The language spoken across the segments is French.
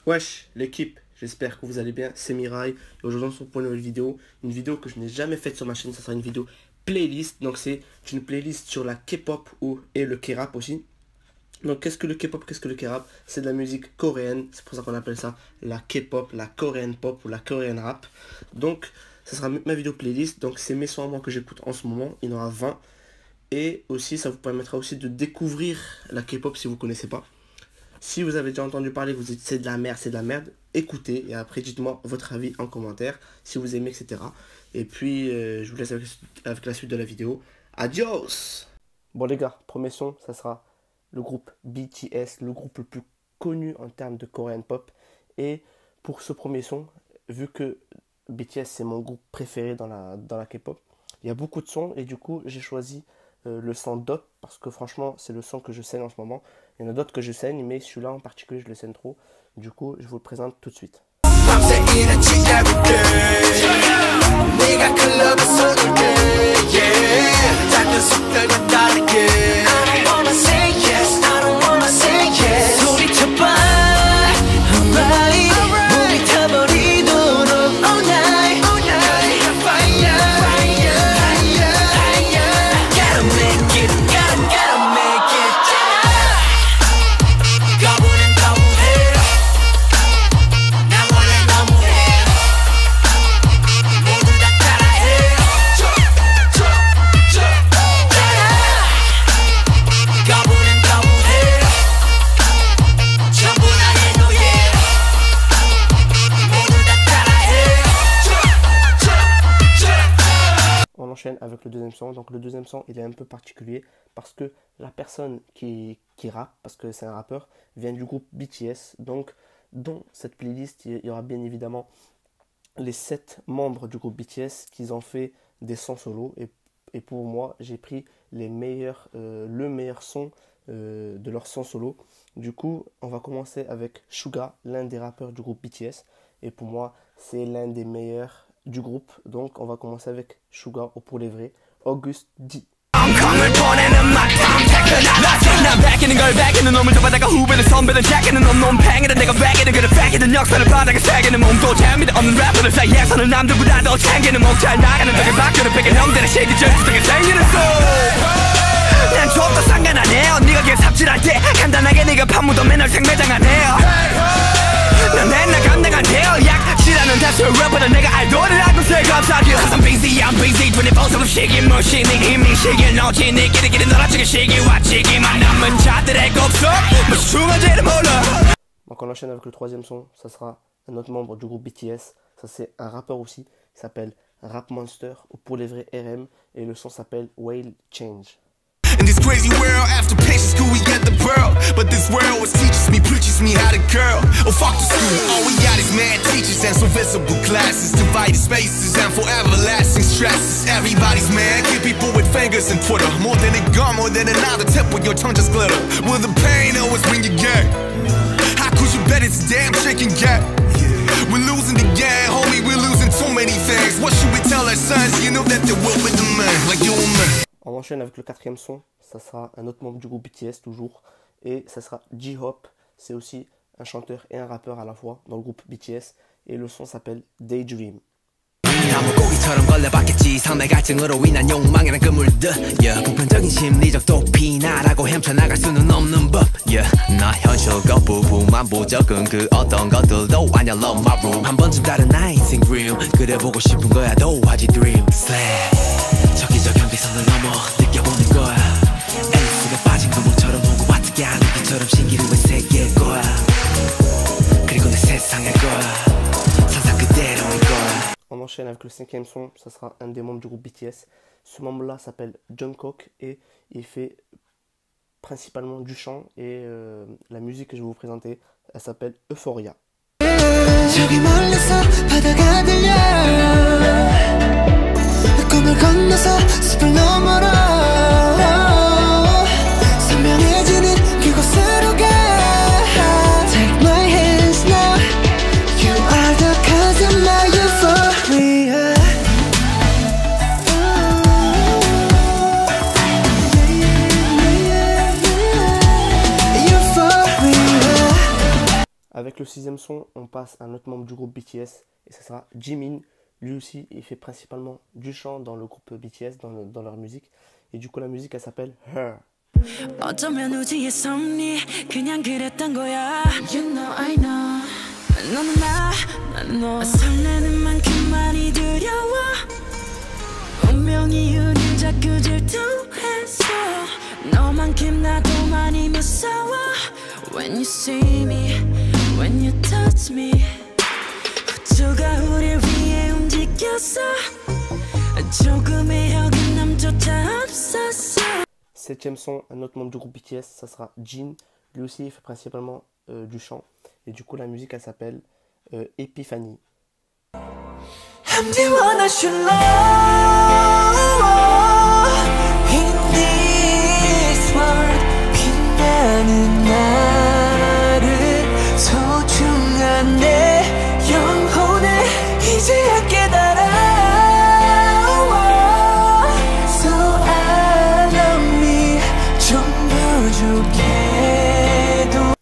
Wesh l'équipe, j'espère que vous allez bien, c'est Mirai et aujourd'hui on se retrouve pour une nouvelle vidéo. Une vidéo que je n'ai jamais faite sur ma chaîne, ça sera une vidéo playlist. Donc c'est une playlist sur la K-pop et le K-rap aussi. Donc qu'est-ce que le K-pop, qu'est-ce que le K-rap? C'est de la musique coréenne, c'est pour ça qu'on appelle ça la K-pop, la Korean pop ou la Korean rap. Donc ça sera ma vidéo playlist, donc c'est mes sons à moi que j'écoute en ce moment, il y en aura 20. Et aussi ça vous permettra aussi de découvrir la K-pop si vous ne connaissez pas. Si vous avez déjà entendu parler, vous dites c'est de la merde, écoutez et après dites-moi votre avis en commentaire, si vous aimez, etc. Et puis je vous laisse avec la suite de la vidéo. Adios! Bon les gars, premier son, ça sera le groupe BTS, le groupe le plus connu en termes de Korean pop. Et pour ce premier son, vu que BTS c'est mon groupe préféré dans la K-pop, il y a beaucoup de sons et du coup j'ai choisi le son Dop parce que franchement c'est le son que je saigne en ce moment. Il y en a d'autres que je saigne mais celui-là en particulier je le saigne trop. Du coup je vous le présente tout de suite. Avec le deuxième son. Donc le deuxième son il est un peu particulier parce que la personne qui rappe, parce que c'est un rappeur, vient du groupe BTS. Donc dans cette playlist il y aura bien évidemment les 7 membres du groupe BTS qui ont fait des sons solo et pour moi j'ai pris le meilleur son de leur son solo. Du coup on va commencer avec Suga, l'un des rappeurs du groupe BTS et pour moi c'est l'un des meilleurs du groupe. Donc on va commencer avec Suga ou pour les vrais, August D. Donc on enchaîne avec le troisième son, ça sera un autre membre du groupe BTS, ça c'est un rappeur aussi, il s'appelle Rap Monster ou pour les vrais RM et le son s'appelle Whale Change. In this crazy world, after patience, school we get the pearl. But this world was teaches me, preaches me how to curl. Oh fuck the school, all we got is mad teachers and some visible classes, divided spaces and for everlasting stresses. Everybody's mad, kill people with fingers and Twitter. More than a gun, more than another tip with your tongue just glitter. Will the pain always bring you gay? How could you bet it's damn chicken gap? We're losing the game, homie, we're losing too many things. What should we tell our sons? You know that they will with the man, like you and me. On enchaîne avec le quatrième son, ça sera un autre membre du groupe BTS toujours, et ça sera J-Hope, c'est aussi un chanteur et un rappeur à la fois dans le groupe BTS, et le son s'appelle Daydream. On enchaîne avec le cinquième son, ça sera un des membres du groupe BTS. Ce membre-là s'appelle Jungkook et il fait principalement du chant et la musique que je vais vous présenter, elle s'appelle Euphoria. Avec le 6e son, on passe à un autre membre du groupe BTS et ça sera Jimin. Lui aussi, il fait principalement du chant dans le groupe BTS, dans leur musique. Et du coup, la musique, elle s'appelle Her. 어쩌면 우주의 섭리 그냥 그랬던 거야. You know I know 너는 난 너 설레는 만큼 많이 두려워. 운명이 우릴 자꾸 질투했어. 너만큼 나도 많이 무서워. When you see me, when you touch me 우주가 우릴 위해 움직였어. 조금의 어긋남조차 없었어. 7e son, un autre membre du groupe BTS, ça sera Jin. Lui aussi, il fait principalement du chant. Et du coup, la musique, elle s'appelle Epiphany.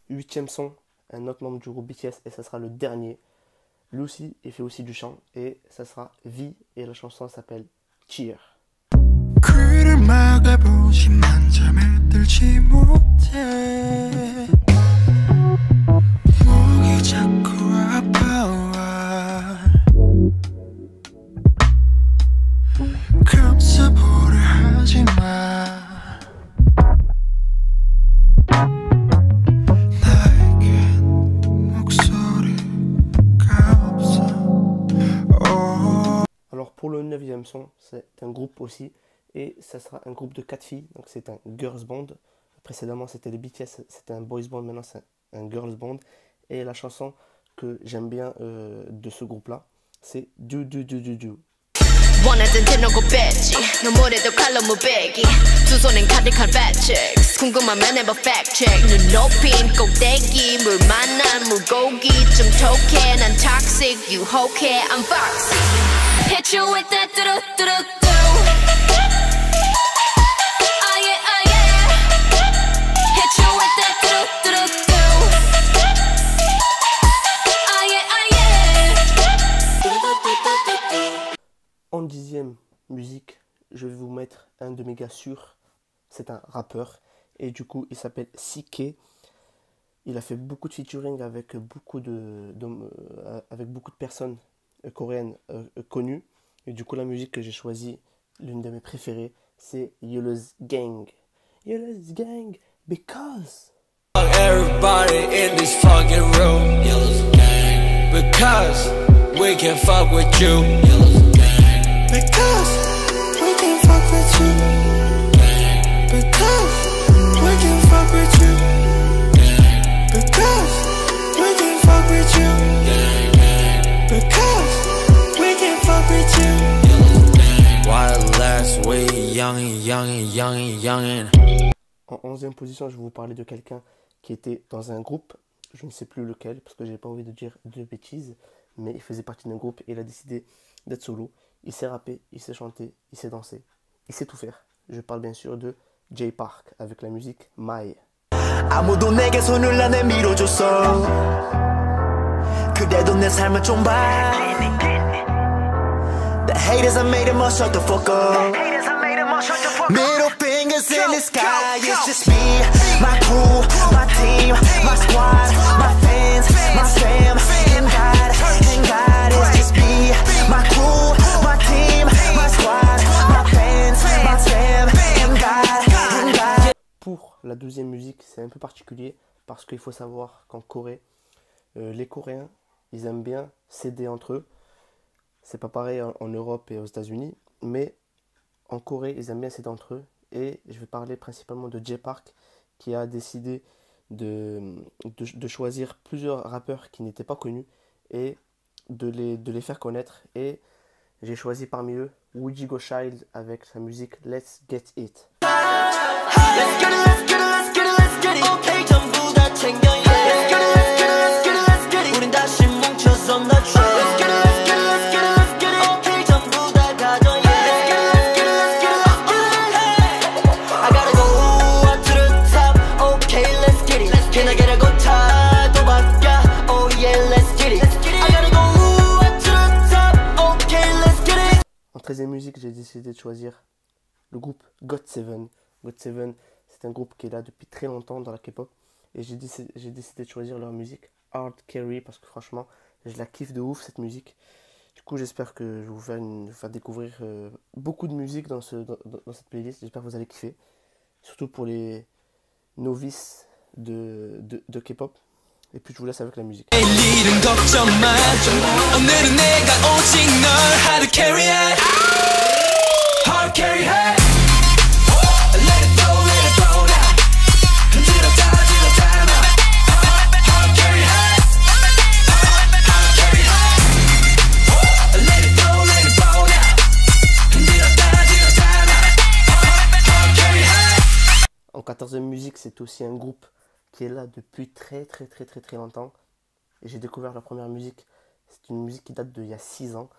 Huitième son, un autre membre du groupe BTS et ça sera le dernier. Lui aussi, il fait aussi du chant et ça sera V et la chanson s'appelle Cheer. Alors pour le 9e son, c'est un groupe aussi et ça sera un groupe de 4 filles, donc c'est un girls band. Précédemment c'était les BTS, c'était un boys band, maintenant c'est un girls band. Et la chanson que j'aime bien de ce groupe là, c'est Do Do Do Do Do. 원하던 대놓고 뺐지 너무래도 칼로 무배기 두 손엔 가득한 fat checks 궁금하면 해봐 fact check 눈 높인 꼭대기 물 만난 물고기 좀 톡해 난 toxic 유혹해 I'm foxy hit you with that do-do-do-do oh yeah oh yeah hit you with that do-do-do-do oh yeah oh yeah do-do-do-do-do. En 10e musique, je vais vous mettre un de mes gars sûrs. C'est un rappeur et du coup il s'appelle CK. Il a fait beaucoup de featuring avec beaucoup de personnes coréennes connues. Et du coup la musique que j'ai choisie, l'une de mes préférées, c'est Yolo's Gang. Yolo's Gang because everybody in this fucking room. Yolo's Gang because we can fuck with you. Because we can fuck with you. Because we can fuck with you. Because we can fuck with you. Because we can fuck with you. While last we youngin'. En 11e position, je vais vous parler de quelqu'un qui était dans un groupe. Je ne sais plus lequel parce que j'ai pas envie de dire de bêtises. Mais il faisait partie d'un groupe et il a décidé d'être solo. Il sait rapper, il sait chanter, il sait danser, il sait tout faire. Je parle bien sûr de Jay Park avec la musique My. 아무도 내게 손을 안 내밀어줬어. 그래도 내 삶은 좀 봐. The haters I made them all shut the fuck up. Middle fingers in the sky. It's just me, my crew, my team, my squad, my fans, my fam, and God, it's just me, my crew, my team, my squad, my fans, my fam, and God. Pour la deuxième musique, c'est un peu particulier parce qu'il faut savoir qu'en Corée, les Coréens, ils aiment bien s'aider entre eux. C'est pas pareil en Europe et aux États-Unis, mais en Corée, ils aiment bien s'aider entre eux. Et je vais parler principalement de Jay Park qui a décidé de choisir plusieurs rappeurs qui n'étaient pas connus et de les faire connaître. Et j'ai choisi parmi eux Woojigo Child avec sa musique Let's Get It. Let's get it, let's get it, let's get it, let's get it. Okay, 전부 다 챙겨, yeah. Let's get it, let's get it, let's get it, let's get it. 우린 다시 뭉쳐서 나 try. Let's get it, let's get it, let's get it, let's get it. Okay, 전부 다 가져, yeah. Let's get it, let's get it, let's get it, let's get it. Hey, I gotta go up to the top. Okay, let's get it. Can I get a good time? 또 바뀌어. Oh En 13e musique, j'ai décidé de choisir le groupe GOT7. GOT7, c'est un groupe qui est là depuis très longtemps dans la K-pop. Et j'ai décidé de choisir leur musique Hard Carry parce que franchement, je la kiffe de ouf cette musique. Du coup, j'espère que je vais vous faire découvrir beaucoup de musique dans cette playlist. J'espère que vous allez kiffer. Surtout pour les novices de K-pop. Et puis je vous laisse avec la musique. En 14e musique, c'est aussi un groupe qui est là depuis très longtemps. Et j'ai découvert leur première musique. C'est une musique qui date d'il y a 6 ans.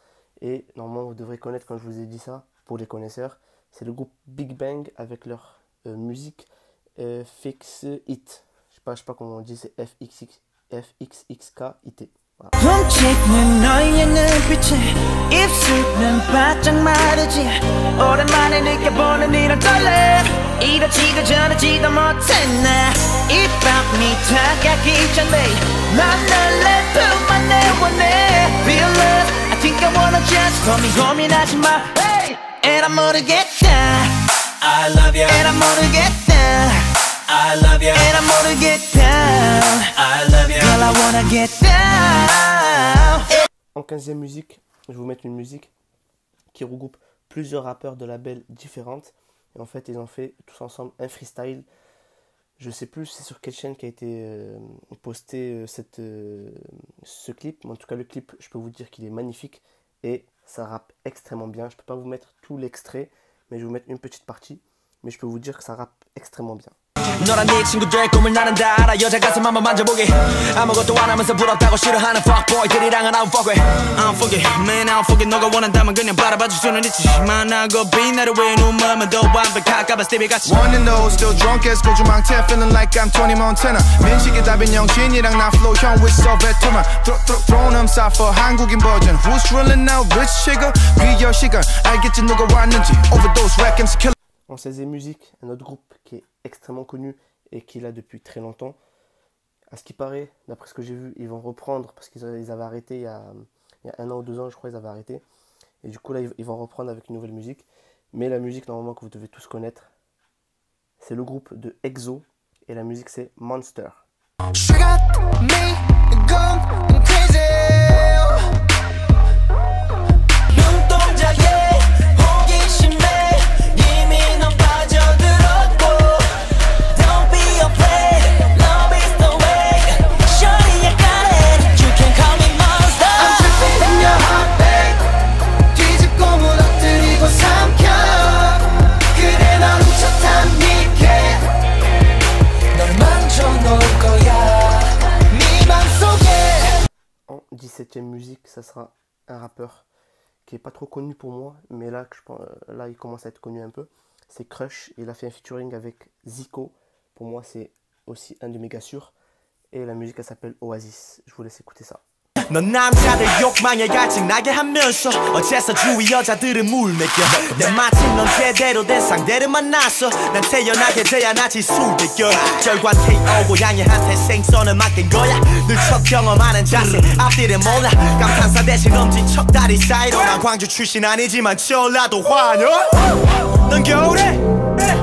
Et normalement, vous devrez connaître quand je vous ai dit ça, pour les connaisseurs. C'est le groupe Big Bang avec leur musique Fix It. Je sais pas comment on dit, c'est FXXKIT. 훔치는 너의 눈빛에 입술은 바짝 마르지 오랜만에 느껴보는 이런 떨림 이러지도 저러지도 못해 나 이 밤이 다가기 전에 난 널 내 품 안에 원해 Feel love I think I wanna just 고민하지 마 hey! And I'm 모르겠다 I love you And I'm mo르겠다 I love you And I'm 모르겠다 I love you Girl I wanna get down. En 15e musique, je vais vous mettre une musique qui regroupe plusieurs rappeurs de labels différentes. Et en fait, ils ont fait tous ensemble un freestyle. Je sais plus c'est sur quelle chaîne qui a été posté ce clip. Mais en tout cas, le clip, je peux vous dire qu'il est magnifique. Et ça rappe extrêmement bien. Je peux pas vous mettre tout l'extrait, mais je vais vous mettre une petite partie. Mais je peux vous dire que ça rappe extrêmement bien. 너랑 네 친구들 꿈을 나는 다 알아 여자 가슴 한번 만져보게 아무것도 안 하면서 부럽다고 싫어하는 fuckboy들이랑은 I don't fuck with I don't fuck it man I don't fuck it 너가 원한다면 그냥 바라봐줄 수는 있지만 나고 빛나를 왜 눈물만 더 완벽할까봐 스티비 같이 One and those still drunk as 고주망태 feeling like I'm Tony Montana 민식이 답인 영진이랑 나 flow 형 with so veteran Throwing them side for 한국인 버전 Who's drilling now rich chica 비어 시간 알겠지 누가 왔는지 Overdose records kill. En 16e musique, un autre groupe qui est extrêmement connu et qui est là depuis très longtemps. À ce qui paraît, d'après ce que j'ai vu, ils vont reprendre parce qu'ils avaient arrêté il y a 1 an ou 2 ans, je crois, ils avaient arrêté. Et du coup, là, ils vont reprendre avec une nouvelle musique. Mais la musique, normalement, que vous devez tous connaître, c'est le groupe de EXO. Et la musique, c'est Monster. En 17e musique, ça sera un rappeur qui est pas trop connu pour moi, mais là, là il commence à être connu un peu. C'est Crush, il a fait un featuring avec Zico. Pour moi, c'est aussi un de mes gars sûrs. Et la musique, elle s'appelle Oasis. Je vous laisse écouter ça. 넌 남자들 욕망에 갈증나게 하면서 어째서 주위 여자들을 물매겨 내 마침 넌 제대로 된 상대를 만났어 난 태연하게 제안하지 술대결 절관태 오고 양해한테 생선을 맡긴 거야 늘 첫 경험하는 자세 앞뒤를 몰라 감탄사 대신 엄진 척다리 사이로 난 광주 출신 아니지만 전라도 환영 넌 겨울에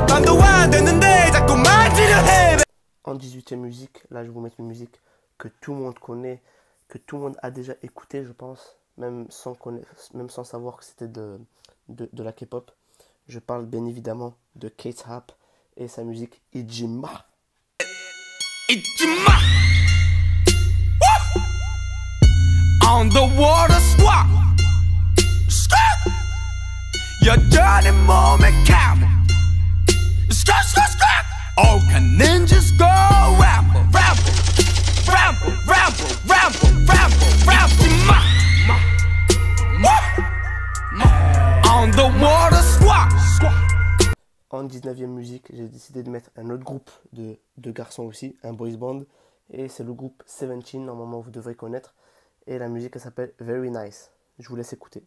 밤도 안 됐는데 자꾸 만지려 해. En 18e musique, là je vais vous mettre une musique que tout le monde connaît, que tout le monde a déjà écouté, je pense, même sans savoir que c'était de la K-pop. Je parle bien évidemment de K-Hap et sa musique Ijima. Ijima! On the water squat! Skip! 여전히 몸에 감어 Skip, skip, skip! All can ninjas go ramble, ramble, ramble, ramble, ramble, ramble, ramble, on the water squat. En 19e musique, j'ai décidé de mettre un autre groupe de garçons aussi, un boys band, et c'est le groupe 17, normalement vous devrez connaître, et la musique elle s'appelle Very Nice. Je vous laisse écouter.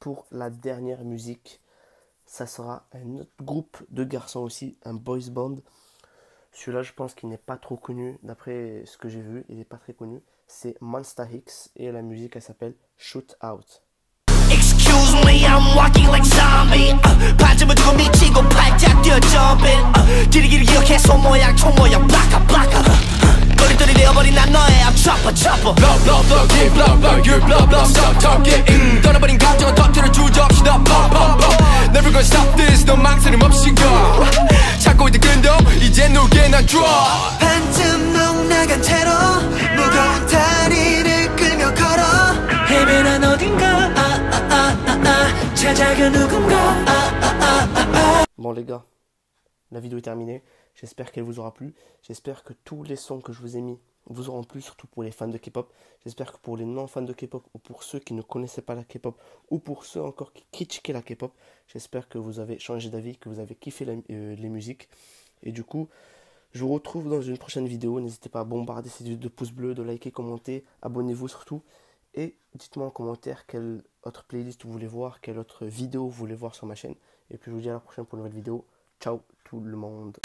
pour la dernière musique, ça sera un autre groupe de garçons aussi, un boys band. Celui-là, je pense qu'il n'est pas trop connu, d'après ce que j'ai vu, il n'est pas très connu. C'est Monster X et la musique, elle s'appelle Shoot Out. Excuse me, I'm walking like zombie. 반쯤은 두고 미치고 발짝 뛰어 jumping. 길이길이 기억해 손 모양 총 모양 블락아 블락아. 거리돌이 되어버린 난 너의 I'm chopper chopper. Blow blow blow keep blow blow you blow blow stop talking. 떠나버린 감정은 터트려 주저없이 너 pump pump pump. Never gonna stop this 너 망설임 없이 go. 찾고 있던 끈도 이제 누게 난 draw. 반쯤 목 나간 채로 무거운 다리를 끌며 걸어. 헤매난 어딘가 찾아가 누군가. Bon les gars, la vidéo est terminée. J'espère qu'elle vous aura plu. J'espère que tous les sons que je vous ai mis vous auront plu, surtout pour les fans de K-pop. J'espère que pour les non-fans de K-pop, ou pour ceux qui ne connaissaient pas la K-pop, ou pour ceux encore qui critiquaient la K-pop, j'espère que vous avez changé d'avis, que vous avez kiffé les musiques. Et du coup, je vous retrouve dans une prochaine vidéo. N'hésitez pas à bombarder ces vidéos de pouces bleus, de liker, commenter, abonnez-vous surtout. Et dites-moi en commentaire quelle autre playlist vous voulez voir, quelle autre vidéo vous voulez voir sur ma chaîne. Et puis je vous dis à la prochaine pour une nouvelle vidéo. Ciao tout le monde.